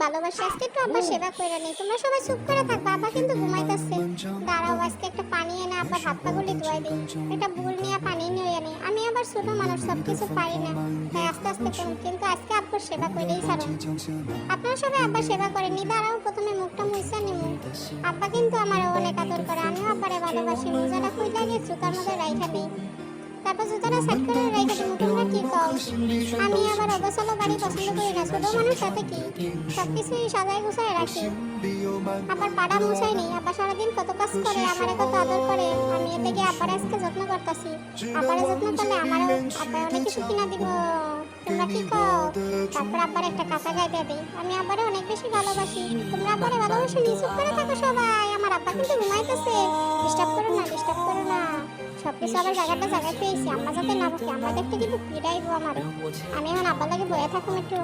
ভালোবাসি। আজকে একটু আব্বার সেবা কইরা নেই। তোমরা সবাই চুপ করে থাকবা, আব্বা কিন্তু ঘুমাইতেছে। দাঁড়াও, আজকে একটা পানি এনে আব্বার হাত পা গুলি ধুয়াই দিই। একটা বুল নিয়ে পানি নিয়ে আনি। আমি আবার ছোট মানুষ, সবকিছু পারি না, তাই আস্তে আস্তে করুন, কিন্তু আজকে আব্বার সেবা কইরেই ছাড়ুন। আপনারা সবাই আব্বার সেবা করেননি। দাঁড়াও, প্রথমে মুখটা মুছে নিমু। আব্বা কিন্তু আমার অনেক আদর করে, আমিও আব্বারে ভালোবাসি। মোজাটা খুইলা গিয়ে জুতার মধ্যে রাইখা দিই, তারপর জুতাটা সাইড করে রেখে দিব। তোমরা কি কও? আমি আবার অগোছালো বাড়ি পছন্দ করি না, ছোট মানুষ সাথে কি সবকিছুই সাজায় গুছায় রাখি। আবার পাড়া মুছাই নেই। আব্বা সারাদিন কত কাজ করে, আমারে কত আদর করে। আমি এতে গিয়ে আব্বার আজকে যত্ন করতেছি। আব্বারে যত্ন করলে আমারও আব্বা অনেক কিছু কিনা দিব। তোমরা কি কও? তারপর আব্বার একটা কাঁচা গাইতে দিই। আমি আব্বারে অনেক বেশি ভালোবাসি। তোমরা আব্বারে ভালোবাসো নি? চুপ করে থাকো সবাই। আমার আব্বা কিন্তু ঘুমাইতেছে। ডিস্টার্ব করো না, ডিস্টার্ব করো না। সবকিছু আবার জায়গাটা জায়গায় পেয়েছি। আম্মা যাতে না বকে, আম্মা দেখতে কিন্তু পিড়াইবো আমারে। আমি এখন আব্বার লাগে বয়ে থাকুম একটু।